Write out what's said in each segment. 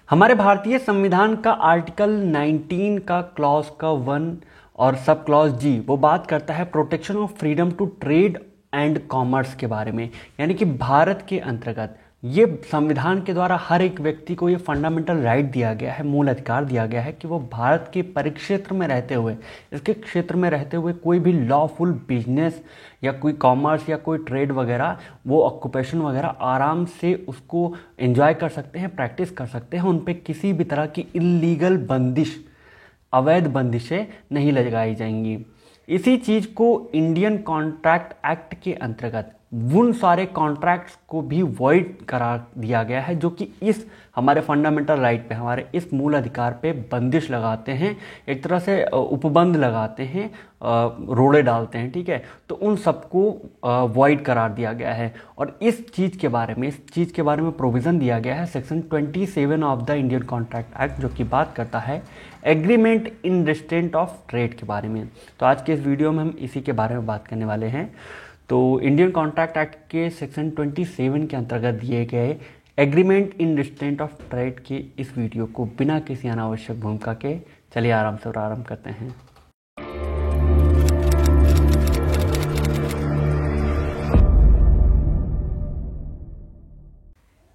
हमारे भारतीय संविधान का आर्टिकल 19 का क्लॉज का 1 और सब क्लॉज जी वो बात करता है protection of freedom to trade and commerce के बारे में। यानी कि भारत के अंतर्गत ये संविधान के द्वारा हर एक व्यक्ति को ये फंडामेंटल राइट दिया गया है, मूल अधिकार दिया गया है कि वो भारत के परिक्षेत्र में रहते हुए, इसके क्षेत्र में रहते हुए कोई भी लॉफुल बिजनेस या कोई कॉमर्स या कोई ट्रेड वगैरह, वो ऑक्यूपेशन वगैरह आराम से उसको एंजॉय कर सकते हैं, प्रैक्टिस कर सकते हैं। उन पे किसी भी तरह की इलीगल बंदिश, अवैध बंदिशें नहीं लगाई जाएंगी। इसी चीज को इंडियन कॉन्ट्रैक्ट एक्ट के अंतर्गत उन सारे कॉन्ट्रैक्ट्स को भी वॉइड करा दिया गया है जो कि इस हमारे फंडामेंटल राइट पे, हमारे इस मूल अधिकार पे बंदिश लगाते हैं, एक तरह से उपबंध लगाते हैं, रोड़े डालते हैं। ठीक है, तो उन सबको वॉइड करार दिया गया है। और इस चीज़ के बारे में प्रोविज़न दिया गया है section 27 of the Indian contract act, जो कि बात करता है agreement in restraint of trade के बारे में। तो आज के इस वीडियो में हम इसी के बारे में बात करने वाले हैं। तो इंडियन कॉन्ट्रैक्ट एक्ट के सेक्शन 27 के अंतर्गत दिए गए agreement in restraint of trade के इस वीडियो को बिना किसी अनावश्यक भूमिका के चलिए आराम से प्रारंभ करते हैं।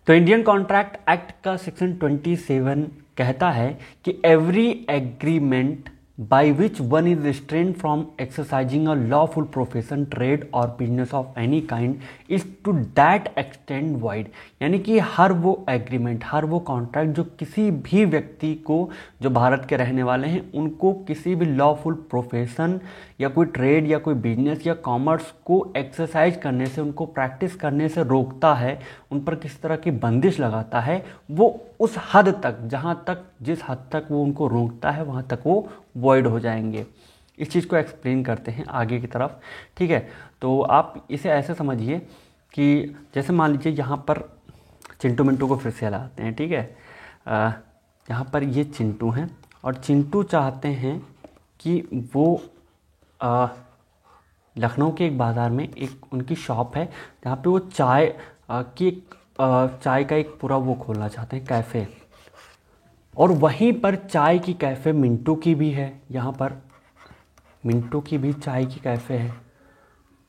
तो इंडियन कॉन्ट्रैक्ट एक्ट का सेक्शन 27 कहता है कि every agreement by which one is restrained from exercising a lawful profession, trade or business of any kind is to that extent void। यानी कि हर वो एग्रीमेंट, हर वो कॉन्ट्रैक्ट जो किसी भी व्यक्ति को, जो भारत के रहने वाले हैं, उनको किसी भी लॉफुल प्रोफेशन या कोई ट्रेड या कोई बिजनेस या कॉमर्स को एक्सरसाइज करने से, उनको प्रैक्टिस करने से रोकता है, उन पर किस तरह की बंदिश लगाता है, वो उस हद तक, जहाँ तक, जिस हद तक वो उनको रोकता है, वहाँ तक वो वॉइड हो जाएंगे। इस चीज़ को एक्सप्लेन करते हैं आगे की तरफ। ठीक है, तो आप इसे ऐसे समझिए कि जैसे मान लीजिए यहाँ पर चिंटू मिंटू को फिर से लाते हैं। ठीक है, यहाँ पर ये चिंटू हैं और चिंटू चाहते हैं कि वो लखनऊ के एक बाज़ार में एक उनकी शॉप है जहाँ पे वो चाय का एक पूरा वो खोलना चाहते हैं, कैफ़े। और वहीं पर चाय की कैफ़े मिंटू की भी है, यहाँ पर मिंटू की भी चाय की कैफ़े है।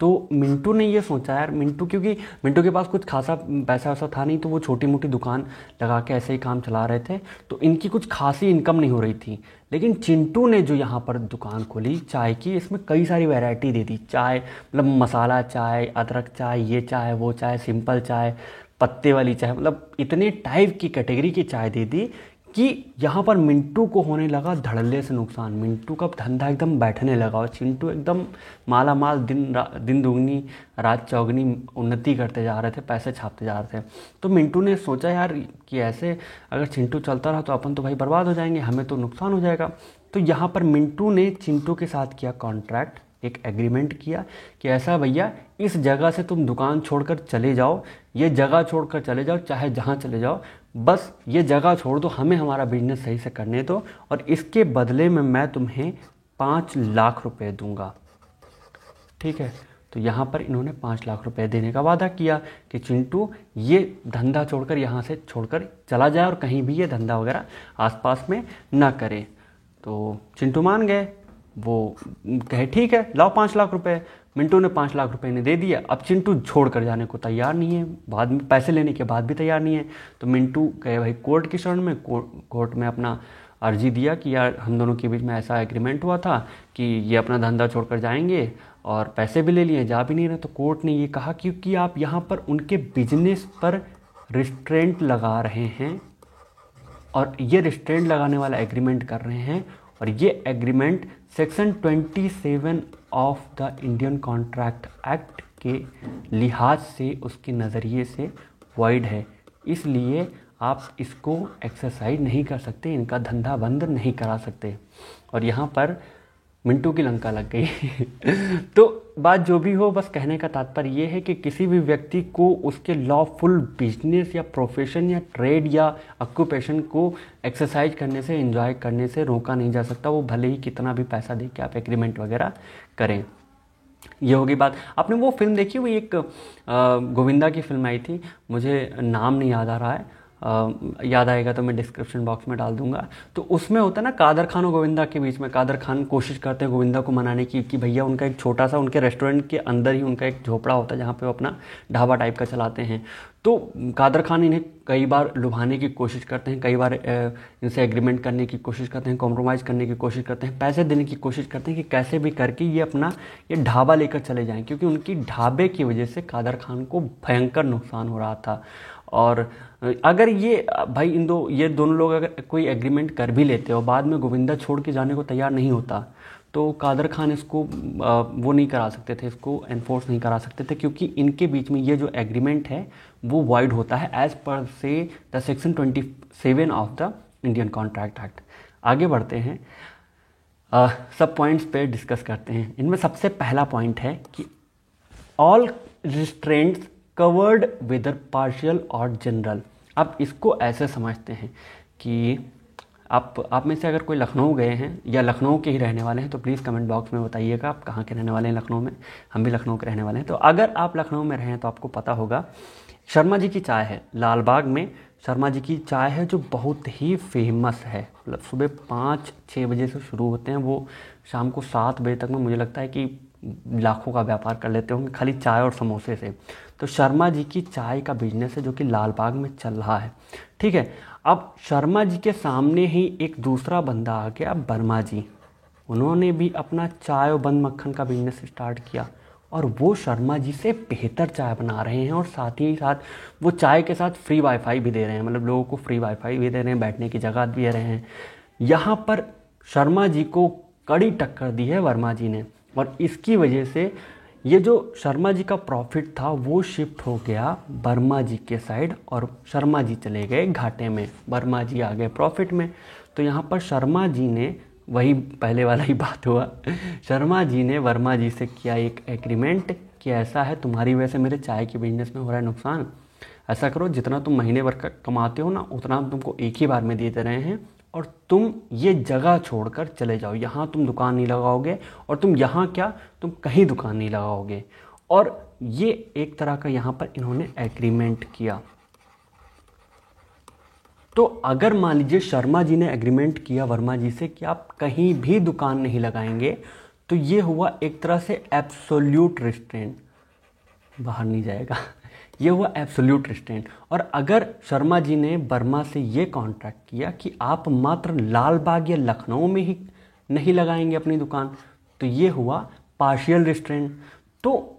तो मिंटू ने ये सोचा यार, क्योंकि मिंटू के पास कुछ खासा पैसा वैसा था नहीं, तो वो छोटी मोटी दुकान लगा के ऐसे ही काम चला रहे थे, तो इनकी कुछ खासी इनकम नहीं हो रही थी। लेकिन चिंटू ने जो यहाँ पर दुकान खोली चाय की, इसमें कई सारी वैरायटी दे दी। चाय मतलब मसाला चाय, अदरक चाय, ये चाय, वो चाय, सिंपल चाय, पत्ते वाली चाय, मतलब इतने टाइप की कैटेगरी की चाय दे दी कि यहाँ पर मिंटू को होने लगा धड़ल्ले से नुकसान। मिंटू का धंधा एकदम बैठने लगा और चिंटू एकदम माला माल, दिन दुगनी रात चौगनी उन्नति करते जा रहे थे, पैसे छापते जा रहे थे। तो मिंटू ने सोचा यार कि ऐसे अगर चिंटू चलता रहा तो अपन तो भाई बर्बाद हो जाएंगे, हमें तो नुकसान हो जाएगा। तो यहाँ पर मिंटू ने चिंटू के साथ किया कॉन्ट्रैक्ट, एक एग्रीमेंट किया कि ऐसा भैया, इस जगह से तुम दुकान छोड़कर चले जाओ, ये जगह छोड़कर चले जाओ, चाहे जहाँ चले जाओ, बस ये जगह छोड़ दो, हमें हमारा बिजनेस सही से करने दो, और इसके बदले में मैं तुम्हें 5 लाख रुपए दूंगा। ठीक है, तो यहाँ पर इन्होंने 5 लाख रुपए देने का वादा किया कि चिंटू ये धंधा छोड़कर, यहाँ से छोड़कर चला जाए और कहीं भी ये धंधा वगैरह आसपास में ना करे। तो चिंटू मान गए, वो कहे ठीक है लाओ 5 लाख रुपए। मिंटू ने 5 लाख रुपए ने दे दिया। अब चिंटू छोड़ कर जाने को तैयार नहीं है, बाद में पैसे लेने के बाद भी तैयार नहीं है। तो मिंटू गए भाई कोर्ट की शरण में, कोर्ट में अपना अर्जी दिया कि यार हम दोनों के बीच में ऐसा एग्रीमेंट हुआ था कि ये अपना धंधा छोड़कर जाएंगे और पैसे भी ले लिए, जा भी नहीं रहे। तो कोर्ट ने ये कहा क्योंकि आप यहाँ पर उनके बिजनेस पर रिस्ट्रेंट लगा रहे हैं और ये रिस्ट्रेंट लगाने वाला एग्रीमेंट कर रहे हैं, और ये agreement section 27 of the Indian contract act के लिहाज से, उसके नज़रिए से वॉइड है। इसलिए आप इसको एक्सरसाइज नहीं कर सकते, इनका धंधा बंद नहीं करा सकते। और यहाँ पर मिंटू की लंका लग गई। तो बात जो भी हो, बस कहने का तात्पर्य ये है कि किसी भी व्यक्ति को उसके लॉफुल बिजनेस या प्रोफेशन या ट्रेड या ऑक्यूपेशन को एक्सरसाइज करने से, एंजॉय करने से रोका नहीं जा सकता, वो भले ही कितना भी पैसा दे के आप एग्रीमेंट वगैरह करें। ये होगी बात। आपने वो फिल्म देखी हुई, एक गोविंदा की फिल्म आई थी, मुझे नाम नहीं याद आ रहा है, याद आएगा तो मैं डिस्क्रिप्शन बॉक्स में डाल दूंगा। तो उसमें होता है ना कादर खान और गोविंदा के बीच में, कादर खान कोशिश करते हैं गोविंदा को मनाने की कि भैया, उनका एक छोटा सा, उनके रेस्टोरेंट के अंदर ही उनका एक झोपड़ा होता है जहाँ पे वो अपना ढाबा टाइप का चलाते हैं। तो कादर खान इन्हें कई बार लुभाने की कोशिश करते हैं, कई बार इनसे एग्रीमेंट करने की कोशिश करते हैं, कॉम्प्रोमाइज़ करने की कोशिश करते हैं, पैसे देने की कोशिश करते हैं कि कैसे भी करके ये अपना ये ढाबा लेकर चले जाएं, क्योंकि उनकी ढाबे की वजह से कादर खान को भयंकर नुकसान हो रहा था। और अगर ये भाई ये दोनों लोग अगर कोई एग्रीमेंट कर भी लेते और बाद में गोविंदा छोड़ के जाने को तैयार नहीं होता, तो कादर खान इसको वो नहीं करा सकते थे, इसको एनफोर्स नहीं करा सकते थे, क्योंकि इनके बीच में ये जो एग्रीमेंट है वो वॉइड होता है एज पर से the section 27 of the Indian contract act. आगे बढ़ते हैं, सब पॉइंट्स पे डिस्कस करते हैं। इनमें सबसे पहला पॉइंट है कि all restraints covered whether partial और जनरल। अब इसको ऐसे समझते हैं कि आप में से अगर कोई लखनऊ गए हैं या लखनऊ के ही रहने वाले हैं तो प्लीज़ कमेंट बॉक्स में बताइएगा आप कहाँ के रहने वाले हैं लखनऊ में। हम भी लखनऊ के रहने वाले हैं। तो अगर आप लखनऊ में रहें तो आपको पता होगा शर्मा जी की चाय है लाल बाग में। शर्मा जी की चाय है जो बहुत ही फेमस है, मतलब सुबह 5-6 बजे से शुरू होते हैं, वो शाम को 7 बजे तक में मुझे लगता है कि लाखों का व्यापार कर लेते होंगे खाली चाय और समोसे से। तो शर्मा जी की चाय का बिजनेस है जो कि लाल बाग में चल रहा है, ठीक है। अब शर्मा जी के सामने ही एक दूसरा बंदा आ गया, वर्मा जी। उन्होंने भी अपना चाय और बंद मक्खन का बिजनेस स्टार्ट किया और वो शर्मा जी से बेहतर चाय बना रहे हैं और साथ ही साथ वो चाय के साथ फ्री वाईफाई भी दे रहे हैं, मतलब लोगों को फ्री वाईफाई भी दे रहे हैं, बैठने की जगह भी दे रहे हैं। यहाँ पर शर्मा जी को कड़ी टक्कर दी है वर्मा जी ने, और इसकी वजह से ये जो शर्मा जी का प्रॉफिट था वो शिफ्ट हो गया वर्मा जी के साइड और शर्मा जी चले गए घाटे में, वर्मा जी आ गए प्रॉफिट में। तो यहाँ पर शर्मा जी ने, वही पहले वाला ही बात हुआ, शर्मा जी ने वर्मा जी से किया एक एग्रीमेंट कि ऐसा है, तुम्हारी वजह से मेरे चाय के बिजनेस में हो रहा है नुकसान, ऐसा करो जितना तुम महीने भर कमाते हो ना उतना हम तुमको एक ही बार में दे दे रहे हैं और तुम ये जगह छोड़कर चले जाओ, यहाँ तुम दुकान नहीं लगाओगे और तुम यहाँ क्या, तुम कहीं दुकान नहीं लगाओगे। और ये एक तरह का यहाँ पर इन्होंने एग्रीमेंट किया। तो अगर मान लीजिए शर्मा जी ने एग्रीमेंट किया वर्मा जी से कि आप कहीं भी दुकान नहीं लगाएंगे, तो ये हुआ एक तरह से एब्सोल्यूट रिस्ट्रेंट, बाहर नहीं जाएगा, ये हुआ एब्सोल्यूट रिस्ट्रेंट। और अगर शर्मा जी ने वर्मा से ये कॉन्ट्रैक्ट किया कि आप मात्र लाल बाग या लखनऊ में ही नहीं लगाएंगे अपनी दुकान, तो ये हुआ पार्शियल रिस्ट्रेंट। तो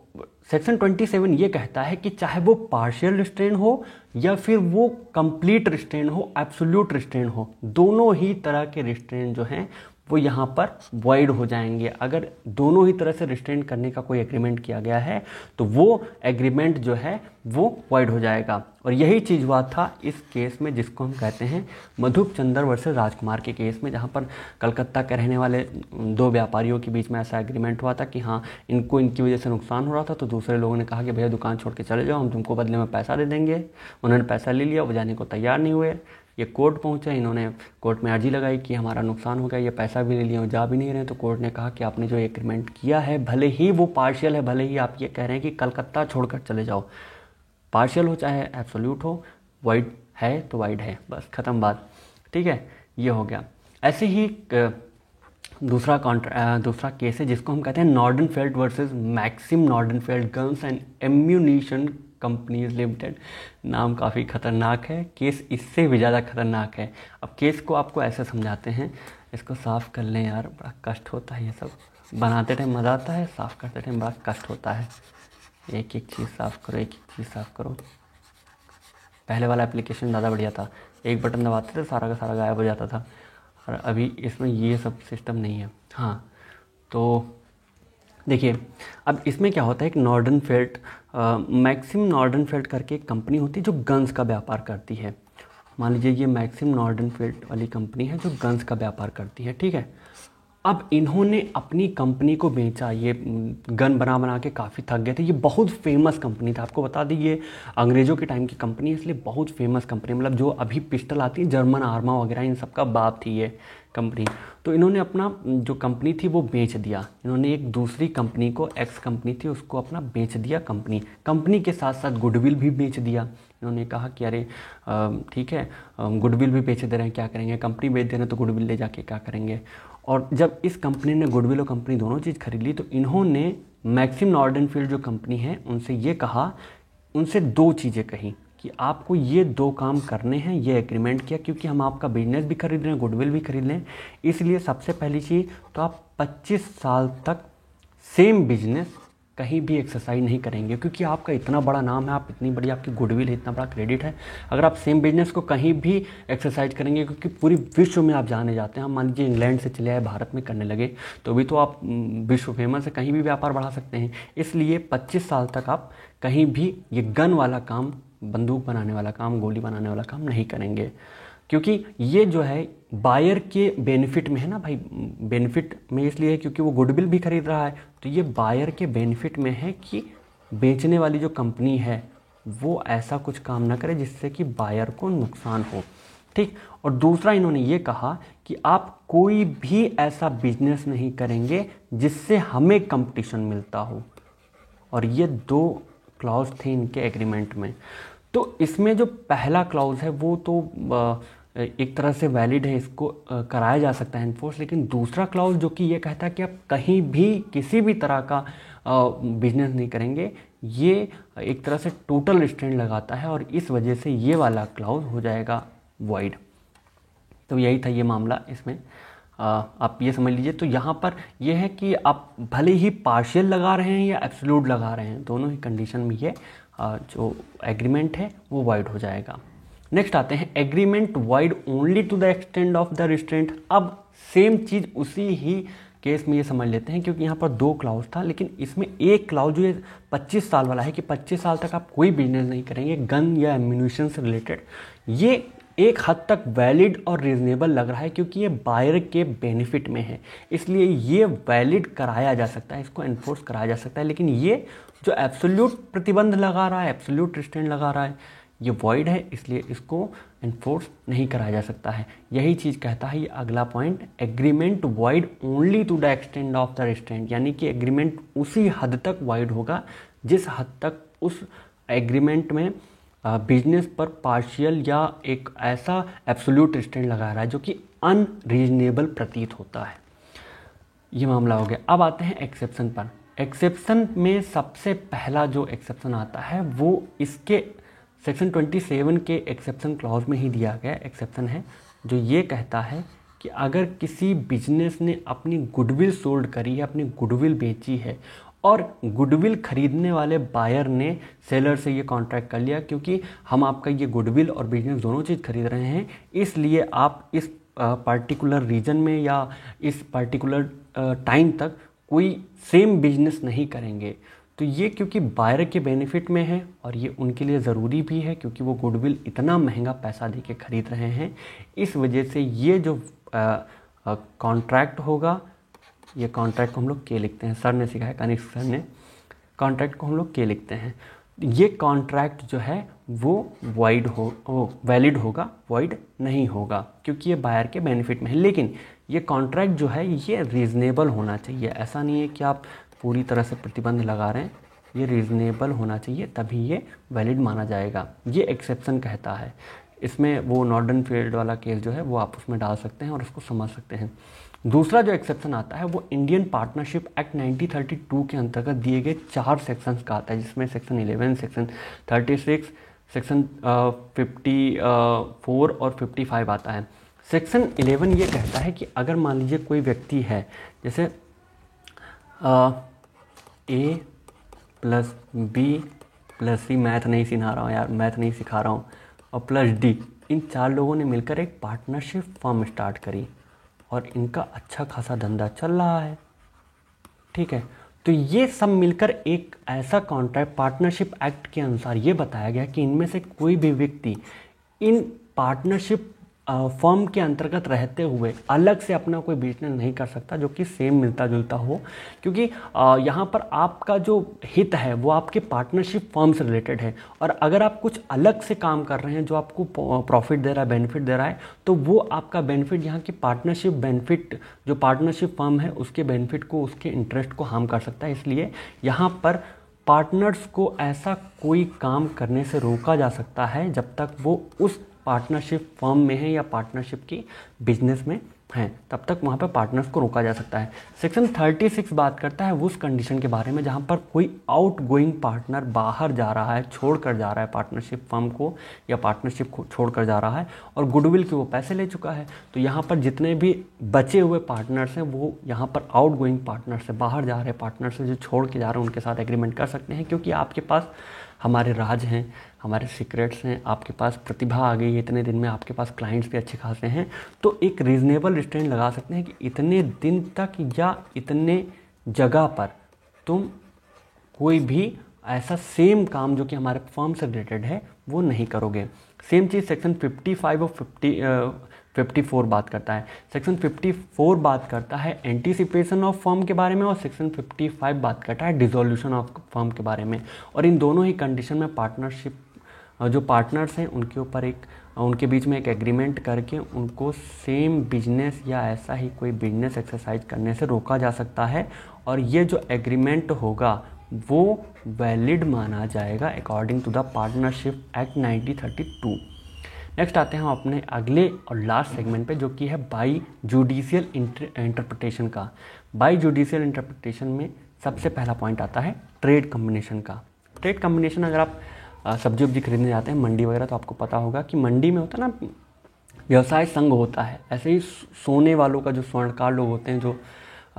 सेक्शन 27 ये कहता है कि चाहे वो पार्शियल रिस्ट्रेंट हो या फिर वो कंप्लीट रिस्ट्रेंट हो, एब्सोल्यूट रिस्ट्रेंट हो, दोनों ही तरह के रिस्ट्रेंट जो हैं वो यहाँ पर वॉइड हो जाएंगे। अगर दोनों ही तरह से रिस्ट्रेंट करने का कोई एग्रीमेंट किया गया है तो वो एग्रीमेंट जो है वो वॉइड हो जाएगा। और यही चीज़ हुआ था इस केस में जिसको हम कहते हैं मधुप चंद्र वर्सेस राजकुमार के केस में, जहाँ पर कलकत्ता के रहने वाले 2 व्यापारियों के बीच में ऐसा एग्रीमेंट हुआ था कि हाँ इनको इनकी वजह से नुकसान हो रहा था, तो दूसरे लोगों ने कहा कि भैया दुकान छोड़ के चले जाओ, हम तुमको बदले में पैसा दे देंगे। उन्होंने पैसा ले लिया, वो जाने को तैयार नहीं हुए। ये कोर्ट पहुंचे, इन्होंने कोर्ट में अर्जी लगाई कि हमारा नुकसान हो गया, ये पैसा भी ले लिया, वो जा भी नहीं रहे। तो कोर्ट ने कहा कि आपने जो एग्रीमेंट किया है भले ही वो पार्शियल है, भले ही आप ये कह रहे हैं कि कलकत्ता छोड़कर चले जाओ, पार्शियल हो चाहे एब्सोल्यूट हो, वाइड है तो वाइड है, बस ख़त्म बात, ठीक है। ये हो गया। ऐसे ही दूसरा केस है जिसको हम कहते हैं Nordenfelt versus Maxim Nordenfelt guns and ammunition companies limited. नाम काफ़ी ख़तरनाक है, केस इससे भी ज़्यादा खतरनाक है। अब केस को आपको ऐसे समझाते हैं, इसको साफ़ कर लें यार, बड़ा कष्ट होता है, ये सब बनाते टाइम मज़ा आता है, साफ़ करते टाइम बड़ा कष्ट होता है। एक एक चीज़ साफ़ करो, एक एक चीज़ साफ़ करो। पहले वाला एप्लीकेशन ज़्यादा बढ़िया था, एक बटन दबाते थे सारा का सारा गायब हो जाता था, और अभी इसमें ये सब सिस्टम नहीं है। हाँ, तो देखिए अब इसमें क्या होता है, एक नॉर्डनफेल्ड मैक्सिम नॉर्डनफेल्ड करके एक कंपनी होती है जो गन्स का व्यापार करती है। मान लीजिए ये मैक्सिम नॉर्डनफेल्ड वाली कंपनी है जो गन्स का व्यापार करती है, ठीक है। अब इन्होंने अपनी कंपनी को बेचा, ये गन बना बना के काफ़ी थक गए थे। ये बहुत फेमस कंपनी था, आपको बता दी ये अंग्रेज़ों के टाइम की कंपनी है, इसलिए बहुत फेमस कंपनी, मतलब जो अभी पिस्टल आती है जर्मन आर्मा वगैरह इन सब का बाप थी ये कंपनी। तो इन्होंने अपना जो कंपनी थी वो बेच दिया, इन्होंने एक दूसरी कंपनी को, एक्स कंपनी थी उसको अपना बेच दिया कंपनी के साथ साथ गुडविल भी बेच दिया इन्होंने कहा कि अरे ठीक है, गुडविल भी बेच दे रहे हैं, क्या करेंगे, कंपनी बेच दे रहे हैं तो गुडविल ले जाके क्या करेंगे। और जब इस कंपनी ने गुडविल और कंपनी दोनों चीज़ खरीद ली तो इन्होंने मैक्सिम नॉर्डनफील्ड जो कंपनी है उनसे ये कहा, उनसे दो चीज़ें कही कि आपको ये दो काम करने हैं, ये एग्रीमेंट किया, क्योंकि हम आपका बिजनेस भी खरीद रहे हैं, गुडविल भी खरीद लें, इसलिए सबसे पहली चीज़ तो आप 25 साल तक सेम बिजनेस कहीं भी एक्सरसाइज नहीं करेंगे, क्योंकि आपका इतना बड़ा नाम है, आप इतनी बड़ी आपकी गुडविल है, इतना बड़ा क्रेडिट है, अगर आप सेम बिजनेस को कहीं भी एक्सरसाइज करेंगे, क्योंकि पूरी विश्व में आप जाने जाते हैं, हम मान लीजिए इंग्लैंड से चले आए भारत में करने लगे तो भी तो आप विश्व फेमस है, कहीं भी व्यापार बढ़ा सकते हैं। इसलिए 25 साल तक आप कहीं भी ये गन वाला काम, बंदूक बनाने वाला काम, गोली बनाने वाला काम नहीं करेंगे, क्योंकि ये जो है बायर के बेनिफिट में है ना भाई। बेनिफिट में इसलिए है क्योंकि वो गुडविल भी खरीद रहा है, तो ये बायर के बेनिफिट में है कि बेचने वाली जो कंपनी है वो ऐसा कुछ काम ना करे जिससे कि बायर को नुकसान हो, ठीक। और दूसरा इन्होंने ये कहा कि आप कोई भी ऐसा बिजनेस नहीं करेंगे जिससे हमें कंपटीशन मिलता हो, और ये दो क्लॉज थे इनके एग्रीमेंट में। तो इसमें जो पहला क्लॉज है वो तो एक तरह से वैलिड है, इसको कराया जा सकता है इन्फोर्स, लेकिन दूसरा क्लॉज जो कि ये कहता है कि आप कहीं भी किसी भी तरह का बिजनेस नहीं करेंगे, ये एक तरह से टोटल रिस्ट्रेंट लगाता है, और इस वजह से ये वाला क्लॉज हो जाएगा वॉइड। तो यही था ये मामला इसमें, आप ये समझ लीजिए। तो यहाँ पर ये है कि आप भले ही पार्शियल लगा रहे हैं या एब्सोल्यूट लगा रहे हैं, दोनों ही कंडीशन में ये जो एग्रीमेंट है वो वाइड हो जाएगा। नेक्स्ट आते हैं agreement void only to the extent of the restraint. अब सेम चीज़ उसी ही केस में ये समझ लेते हैं, क्योंकि यहाँ पर दो क्लाउज था, लेकिन इसमें एक क्लाउज जो 25 साल वाला है कि 25 साल तक आप कोई बिजनेस नहीं करेंगे गन या एम्यूनिशन से रिलेटेड। ये एक हद तक वैलिड और रीजनेबल लग रहा है, क्योंकि ये बायर के बेनिफिट में है, इसलिए ये वैलिड कराया जा सकता है, इसको एनफोर्स कराया जा सकता है। लेकिन ये जो एब्सोल्यूट प्रतिबंध लगा रहा है, एब्सोल्यूट रिस्ट्रेंट लगा रहा है, ये वॉइड है, इसलिए इसको एनफोर्स नहीं कराया जा सकता है। यही चीज़ कहता है ये अगला point, agreement void only to the extent of the restraint, यानी कि एग्रीमेंट उसी हद तक वाइड होगा जिस हद तक उस एग्रीमेंट में बिजनेस पर पार्शियल या एक ऐसा एब्सोल्यूट रिस्ट्रेंट लगा रहा है जो कि अनरीजनेबल प्रतीत होता है। ये मामला हो गया। अब आते हैं एक्सेप्शन पर। एक्सेप्शन में सबसे पहला जो एक्सेप्शन आता है वो इसके सेक्शन 27 के एक्सेप्शन क्लॉज में ही दिया गया एक्सेप्शन है, जो ये कहता है कि अगर किसी बिजनेस ने अपनी गुडविल सोल्ड करी है, अपनी गुडविल बेची है, और गुडविल खरीदने वाले बायर ने सेलर से ये कॉन्ट्रैक्ट कर लिया, क्योंकि हम आपका ये गुडविल और बिजनेस दोनों चीज़ खरीद रहे हैं, इसलिए आप इस पर्टिकुलर रीजन में या इस पर्टिकुलर टाइम तक कोई सेम बिजनेस नहीं करेंगे। तो ये क्योंकि बायर के बेनिफिट में है और ये उनके लिए ज़रूरी भी है, क्योंकि वो गुडविल इतना महंगा पैसा दे के खरीद रहे हैं, इस वजह से ये जो कॉन्ट्रैक्ट होगा, ये कॉन्ट्रैक्ट को हम लोग के लिखते हैं, सर ने सिखाया, कनिष्क सर ने, कॉन्ट्रैक्ट को हम लोग के लिखते हैं। ये कॉन्ट्रैक्ट जो है वो वैलिड होगा, वॉइड नहीं होगा, क्योंकि ये बायर के बेनिफिट में है। लेकिन ये कॉन्ट्रैक्ट जो है ये रीज़नेबल होना चाहिए, ऐसा नहीं है कि आप पूरी तरह से प्रतिबंध लगा रहे हैं, ये रीज़नेबल होना चाहिए, तभी ये वैलिड माना जाएगा। ये एक्सेप्शन कहता है। इसमें वो नॉर्डनफील्ड वाला केस जो है वो आप उसमें डाल सकते हैं और उसको समझ सकते हैं। दूसरा जो एक्सेप्शन आता है वो इंडियन पार्टनरशिप एक्ट 1932 के अंतर्गत दिए गए 4 सेक्शंस का आता है, जिसमें सेक्शन 11, सेक्शन 36, सेक्शन 54 और 55 आता है। सेक्शन 11 ये कहता है कि अगर मान लीजिए कोई व्यक्ति है, जैसे A plus B plus C, math नहीं सिखा रहा हूँ यार, मैथ नहीं सिखा रहा हूँ, और प्लस D, इन 4 लोगों ने मिलकर एक पार्टनरशिप फर्म स्टार्ट करी और इनका अच्छा खासा धंधा चल रहा है, ठीक है। तो ये सब मिलकर एक ऐसा कॉन्ट्रैक्ट, पार्टनरशिप एक्ट के अनुसार ये बताया गया कि इनमें से कोई भी व्यक्ति इन पार्टनरशिप फर्म के अंतर्गत रहते हुए अलग से अपना कोई बिजनेस नहीं कर सकता जो कि सेम मिलता जुलता हो, क्योंकि यहाँ पर आपका जो हित है वो आपके पार्टनरशिप फर्म से रिलेटेड है, और अगर आप कुछ अलग से काम कर रहे हैं जो आपको प्रॉफिट दे रहा है, बेनिफिट दे रहा है, तो वो आपका बेनिफिट यहाँ की पार्टनरशिप बेनिफिट, जो पार्टनरशिप फर्म है उसके बेनिफिट को, उसके इंटरेस्ट को हार्म कर सकता है। इसलिए यहाँ पर पार्टनर्स को ऐसा कोई काम करने से रोका जा सकता है जब तक वो उस पार्टनरशिप फर्म में है या पार्टनरशिप की बिजनेस में हैं, तब तक वहाँ पर पार्टनर्स को रोका जा सकता है। सेक्शन 36 बात करता है उस कंडीशन के बारे में जहाँ पर कोई आउटगोइंग पार्टनर बाहर जा रहा है, छोड़ कर जा रहा है पार्टनरशिप फर्म को या पार्टनरशिप को छोड़ कर जा रहा है और गुडविल के वो पैसे ले चुका है। तो यहाँ पर जितने भी बचे हुए पार्टनर्स हैं वो यहाँ पर आउटगोइंग पार्टनर से, बाहर जा रहे पार्टनर से जो छोड़ के जा रहे हैं उनके साथ एग्रीमेंट कर सकते हैं, क्योंकि आपके पास हमारे राज हैं, हमारे सीक्रेट्स हैं, आपके पास प्रतिभा आ गई है, इतने दिन में आपके पास क्लाइंट्स भी अच्छे खासे हैं, तो एक रीज़नेबल रिस्ट्रेंट लगा सकते हैं कि इतने दिन तक या इतने जगह पर तुम कोई भी ऐसा सेम काम जो कि हमारे फर्म से रिलेटेड है वो नहीं करोगे। सेम चीज़ सेक्शन 55 और 54 बात करता है। सेक्शन 54 बात करता है एंटीसिपेशन ऑफ फर्म के बारे में और सेक्शन 55 बात करता है डिसोल्यूशन ऑफ फर्म के बारे में। और इन दोनों ही कंडीशन में पार्टनरशिप जो पार्टनर्स हैं उनके ऊपर उनके बीच में एक एग्रीमेंट करके उनको सेम बिजनेस या ऐसा ही कोई बिजनेस एक्सरसाइज करने से रोका जा सकता है, और ये जो एग्रीमेंट होगा वो वैलिड माना जाएगा according to the partnership act 1932। Next आते हैं हम अपने अगले और लास्ट सेगमेंट पे, जो कि है बाई जुडिशियल इंटरप्रिटेशन का। बाई जुडिशियल इंटरप्रिटेशन में सबसे पहला पॉइंट आता है ट्रेड कम्बिनेशन का। ट्रेड कम्बिनेशन, अगर आप सब्जी वब्जी खरीदने जाते हैं मंडी वगैरह, तो आपको पता होगा कि मंडी में होता है ना व्यवसाय संघ होता है। ऐसे ही सोने वालों का जो स्वर्णकार लोग होते हैं, जो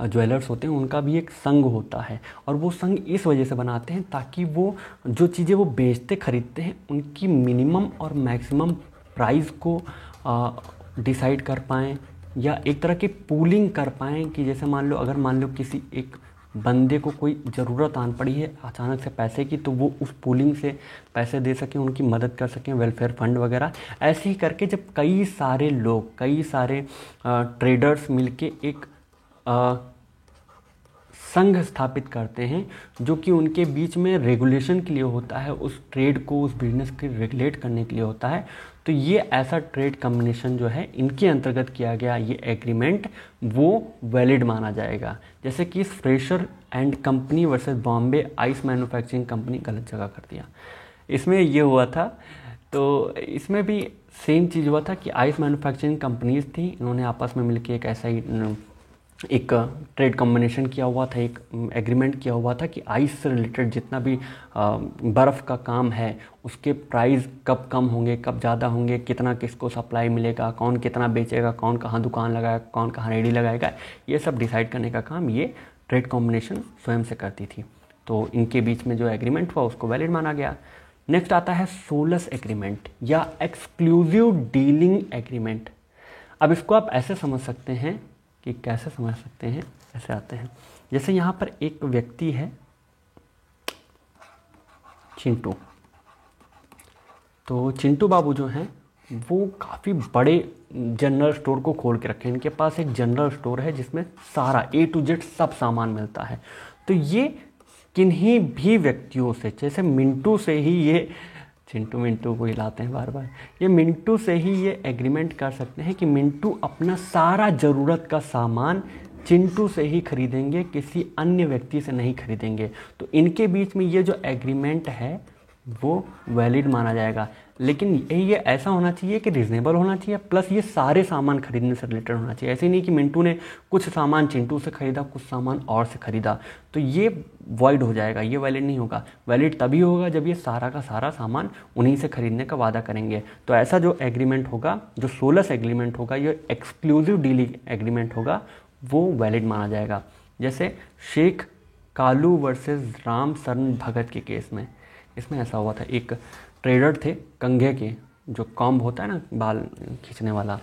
ज्वेलर्स होते हैं, उनका भी एक संघ होता है। और वो संघ इस वजह से बनाते हैं ताकि वो जो चीज़ें वो बेचते खरीदते हैं उनकी मिनिमम और मैक्सिमम प्राइस को डिसाइड कर पाएँ, या एक तरह की पूलिंग कर पाएँ कि जैसे मान लो किसी एक बंदे को कोई ज़रूरत आन पड़ी है अचानक से पैसे की, तो वो उस पूलिंग से पैसे दे सकें, उनकी मदद कर सकें, वेलफेयर फंड वगैरह। ऐसे ही करके जब कई सारे लोग, कई सारे ट्रेडर्स मिलके एक संघ स्थापित करते हैं जो कि उनके बीच में रेगुलेशन के लिए होता है, उस ट्रेड को, उस बिजनेस को रेगुलेट करने के लिए होता है, तो ये ऐसा ट्रेड कम्बिनेशन जो है इनके अंतर्गत किया गया ये एग्रीमेंट वो वैलिड माना जाएगा। जैसे कि fresher and company versus Bombay ice manufacturing company, गलत जगह कर दिया, इसमें ये हुआ था। तो इसमें भी सेम चीज़ हुआ था कि आइस मैन्युफैक्चरिंग कंपनीज थी, इन्होंने आपस में मिलकर एक ऐसा ही एक ट्रेड कॉम्बिनेशन किया हुआ था, एक एग्रीमेंट किया हुआ था कि आइस से रिलेटेड जितना भी बर्फ़ का काम है उसके प्राइस कब कम होंगे, कब ज़्यादा होंगे, कितना किसको सप्लाई मिलेगा, कौन कितना बेचेगा, कौन कहाँ दुकान लगाएगा, कौन कहाँ रेडी लगाएगा, ये सब डिसाइड करने का काम ये ट्रेड कॉम्बिनेशन स्वयं से करती थी। तो इनके बीच में जो एग्रीमेंट हुआ उसको वैलिड माना गया। नेक्स्ट आता है सोलस एग्रीमेंट या एक्सक्लूसिव डीलिंग एग्रीमेंट। अब इसको आप ऐसे समझ सकते हैं कि कैसे समझ सकते हैं, ऐसे आते हैं जैसे यहाँ पर एक व्यक्ति है चिंटू, तो चिंटू बाबू जो हैं वो काफ़ी बड़े जनरल स्टोर को खोल के रखे हैं। इनके पास एक जनरल स्टोर है जिसमें सारा A to Z सब सामान मिलता है। तो ये किन्हीं भी व्यक्तियों से, जैसे मिंटू से ही ये चिंटू मिंटू को हिलाते हैं बार बार, ये मिंटू से ही ये एग्रीमेंट कर सकते हैं कि मिंटू अपना सारा ज़रूरत का सामान चिंटू से ही खरीदेंगे, किसी अन्य व्यक्ति से नहीं खरीदेंगे। तो इनके बीच में ये जो एग्रीमेंट है वो वैलिड माना जाएगा। लेकिन ये ऐसा होना चाहिए कि रिजनेबल होना चाहिए, प्लस ये सारे सामान खरीदने से रिलेटेड होना चाहिए। ऐसे नहीं कि मिंटू ने कुछ सामान चिंटू से खरीदा, कुछ सामान और से खरीदा, तो ये वॉइड हो जाएगा, ये वैलिड नहीं होगा। वैलिड तभी होगा जब ये सारा का सारा सामान उन्हीं से खरीदने का वादा करेंगे। तो ऐसा जो एग्रीमेंट होगा, जो सोलस एग्रीमेंट होगा, ये एक्सक्लूसिव डीलिंग एग्रीमेंट होगा, वो वैलिड माना जाएगा। जैसे शेख कालू वर्सेस राम शरण भगत के केस में, इसमें ऐसा हुआ था, एक ट्रेडर थे कंघे के, जो कॉम्ब होता है ना बाल खींचने वाला,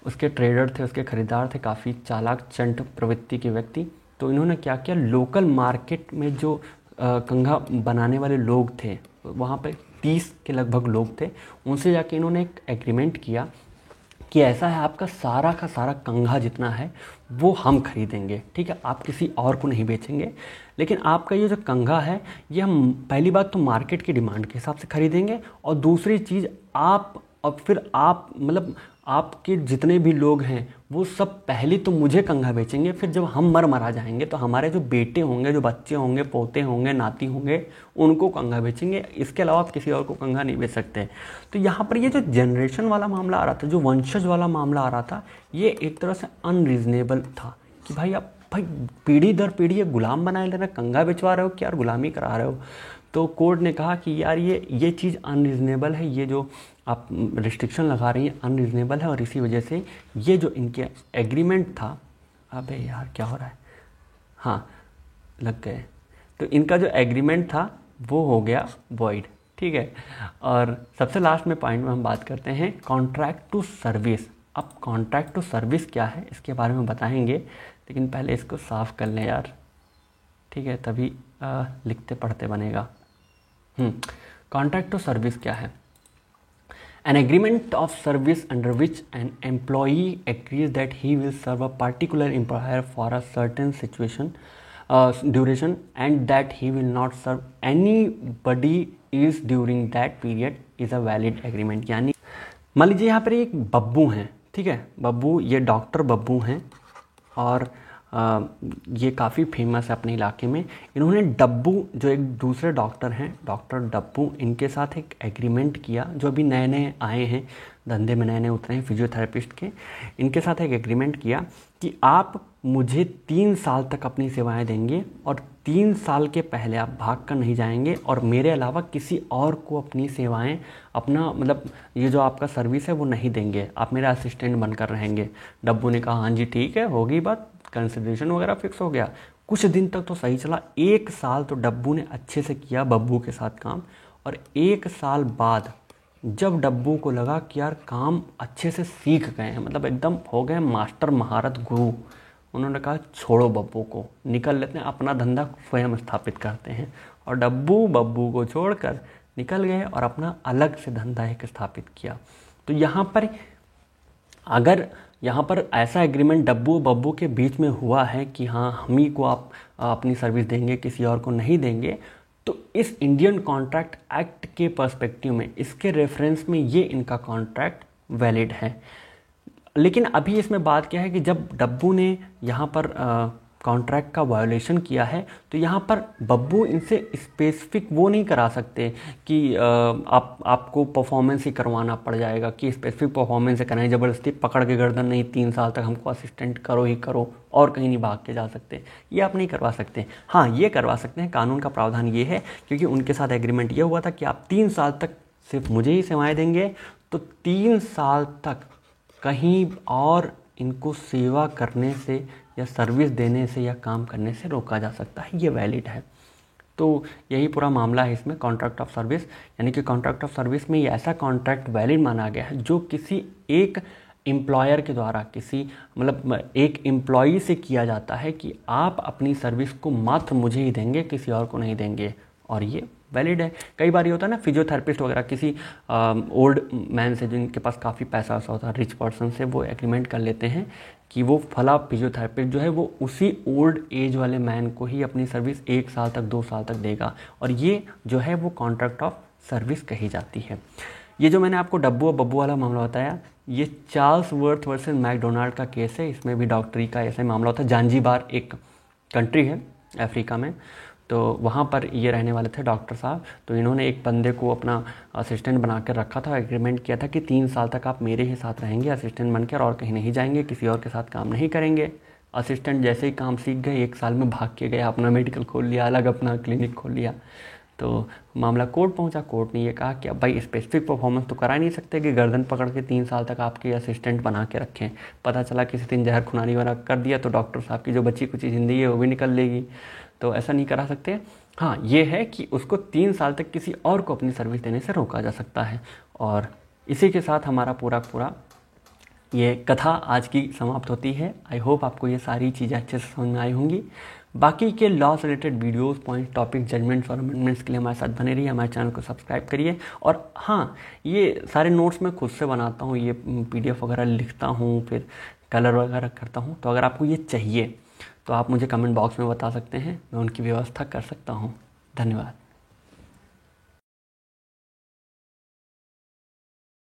उसके ट्रेडर थे, उसके खरीदार थे, काफ़ी चालाक चंट प्रवृत्ति के व्यक्ति। तो इन्होंने क्या किया, लोकल मार्केट में जो कंघा बनाने वाले लोग थे, वहाँ पे 30 के लगभग लोग थे, उनसे जाके इन्होंने एक एग्रीमेंट किया कि ऐसा है, आपका सारा का सारा कंघा जितना है वो हम खरीदेंगे, ठीक है, आप किसी और को नहीं बेचेंगे, लेकिन आपका ये जो कंघा है ये हम पहली बात तो मार्केट की डिमांड के हिसाब से खरीदेंगे, और दूसरी चीज़ आप, और फिर आप मतलब आपके जितने भी लोग हैं वो सब पहले तो मुझे कंघा बेचेंगे, फिर जब हम मरा जाएंगे तो हमारे जो बेटे होंगे, जो बच्चे होंगे, पोते होंगे, नाती होंगे, उनको कंघा बेचेंगे। इसके अलावा आप किसी और को कंघा नहीं बेच सकते। तो यहाँ पर ये जो जनरेशन वाला मामला आ रहा था, जो वंशज वाला मामला आ रहा था, ये एक तरह से अनरीजनेबल था कि भाई पीढ़ी दर पीढ़ी ये गुलाम बनाए ले रहे, कंघा बेचवा रहे हो कि यार गुलामी करा रहे हो। तो कोर्ट ने कहा कि यार ये चीज़ अनरीजनेबल है, ये जो आप रिस्ट्रिक्शन लगा रही हैं अनरीजनेबल है, और इसी वजह से ये जो इनके एग्रीमेंट था, अबे यार क्या हो रहा है, हाँ लग गए, तो इनका जो एग्रीमेंट था वो हो गया वॉइड। ठीक है। और सबसे लास्ट में पॉइंट में हम बात करते हैं कॉन्ट्रैक्ट टू सर्विस। अब कॉन्ट्रैक्ट टू सर्विस क्या है इसके बारे में बताएंगे, लेकिन पहले इसको साफ कर लें यार, ठीक है, तभी लिखते पढ़ते बनेगा। कॉन्ट्रैक्ट टू सर्विस क्या है? An agreement of service under which an employee agrees that he will serve a particular employer for a certain duration, and that he will not serve anybody is during that period is a valid agreement। यानी मान लीजिए यहाँ पर एक बब्बू हैं, ठीक है, बब्बू, ये डॉक्टर बब्बू हैं, और ये काफ़ी फेमस है अपने इलाके में। इन्होंने डब्बू, जो एक दूसरे डॉक्टर हैं, डॉक्टर डब्बू, इनके साथ एक एग्रीमेंट किया, जो अभी नए नए आए हैं धंधे में, नए नए उतरे हैं फिजियोथेरेपिस्ट के। इनके साथ एक एग्रीमेंट किया कि आप मुझे 3 साल तक अपनी सेवाएं देंगे, और 3 साल के पहले आप भाग कर नहीं जाएंगे, और मेरे अलावा किसी और को अपनी सेवाएं, अपना मतलब ये जो आपका सर्विस है वो नहीं देंगे, आप मेरा असिस्टेंट बनकर रहेंगे। डब्बू ने कहा हाँ जी ठीक है, होगी बात, कंसिडरेशन वगैरह फिक्स हो गया। कुछ दिन तक तो सही चला, 1 साल तो डब्बू ने अच्छे से किया बब्बू के साथ काम, और 1 साल बाद जब डब्बू को लगा कि यार काम अच्छे से सीख गए हैं, मतलब एकदम हो गए मास्टर, महारत गुरु, उन्होंने कहा छोड़ो बब्बू को, निकल लेते हैं, अपना धंधा स्वयं स्थापित करते हैं। और डब्बू बब्बू को छोड़कर निकल गए और अपना अलग से धंधा एक स्थापित किया। तो यहाँ पर अगर यहाँ पर ऐसा एग्रीमेंट डब्बू बब्बू के बीच में हुआ है कि हाँ हम ही को आप अपनी सर्विस देंगे, किसी और को नहीं देंगे, तो इस इंडियन कॉन्ट्रैक्ट एक्ट के पर्सपेक्टिव में, इसके रेफरेंस में ये इनका कॉन्ट्रैक्ट वैलिड है। लेकिन अभी इसमें बात क्या है कि जब डब्बू ने यहाँ पर कॉन्ट्रैक्ट का वायोलेशन किया है, तो यहाँ पर बब्बू इनसे स्पेसिफिक वो नहीं करा सकते कि आपको परफॉर्मेंस ही करवाना पड़ जाएगा, कि स्पेसिफिक परफॉर्मेंस से कराएं, ज़बरदस्ती पकड़ के गर्दन नहीं, 3 साल तक हमको असिस्टेंट करो ही करो, और कहीं नहीं भाग के जा सकते, ये आप नहीं करवा सकते। हाँ ये करवा सकते हैं, कानून का प्रावधान ये है, क्योंकि उनके साथ एग्रीमेंट ये हुआ था कि आप 3 साल तक सिर्फ मुझे ही सेवाएँ देंगे, तो 3 साल तक कहीं और इनको सेवा करने से या सर्विस देने से या काम करने से रोका जा सकता है, ये वैलिड है। तो यही पूरा मामला है इसमें कॉन्ट्रैक्ट ऑफ सर्विस, यानी कि कॉन्ट्रैक्ट ऑफ सर्विस में ये ऐसा कॉन्ट्रैक्ट वैलिड माना गया है जो किसी एक एम्प्लॉयर के द्वारा, किसी मतलब एक एम्प्लॉई से किया जाता है कि आप अपनी सर्विस को मात्र मुझे ही देंगे, किसी और को नहीं देंगे, और ये वैलिड है। कई बार ये होता है ना, फिजियोथेरेपिस्ट वगैरह किसी ओल्ड मैन से, जिनके पास काफ़ी पैसा होता है, रिच पर्सन से, वो एग्रीमेंट कर लेते हैं कि वो फला फिजियोथेरेपिस्ट जो है वो उसी ओल्ड एज वाले मैन को ही अपनी सर्विस 1 साल तक 2 साल तक देगा, और ये जो है वो कॉन्ट्रैक्ट ऑफ सर्विस कही जाती है। ये जो मैंने आपको डब्बू और बब्बू वाला मामला बताया, ये चार्ल्स वर्थ वर्सेस मैकडोनाल्ड का केस है। इसमें भी डॉक्टरी का ऐसा मामला होता है। जांजीबार एक कंट्री है अफ्रीका में, तो वहाँ पर ये रहने वाले थे डॉक्टर साहब। तो इन्होंने एक बंदे को अपना असिस्टेंट बना कर रखा था, एग्रीमेंट किया था कि 3 साल तक आप मेरे ही साथ रहेंगे असिस्टेंट बनकर, और कहीं नहीं जाएंगे, किसी और के साथ काम नहीं करेंगे। असिस्टेंट जैसे ही काम सीख गए, 1 साल में भाग के गया, अपना मेडिकल खोल लिया, अलग अपना क्लिनिक खोल लिया। तो मामला कोर्ट पहुंचा, कोर्ट ने ये कहा कि अब भाई स्पेसिफिक परफॉर्मेंस तो करा नहीं सकते कि गर्दन पकड़ के 3 साल तक आपके असिस्टेंट बना के रखें। पता चला किसी दिन जहर खुनानी वाला कर दिया तो डॉक्टर साहब की जो बची कुछ ज़िंदगी है वो भी निकल लेगी, तो ऐसा नहीं करा सकते। हाँ ये है कि उसको 3 साल तक किसी और को अपनी सर्विस देने से रोका जा सकता है। और इसी के साथ हमारा पूरा ये कथा आज की समाप्त होती है। आई होप आपको ये सारी चीज़ें अच्छे से समझ में आई होंगी। बाकी के लॉ से related videos, point, topic, judgments और अमेंडमेंट्स के लिए हमारे साथ बने रहिए, हमारे चैनल को सब्सक्राइब करिए। और हाँ, ये सारे नोट्स मैं खुद से बनाता हूँ, ये PDF वगैरह लिखता हूँ, फिर कलर वगैरह करता हूँ। तो अगर आपको ये चाहिए तो आप मुझे कमेंट बॉक्स में बता सकते हैं, मैं उनकी व्यवस्था कर सकता हूँ। धन्यवाद।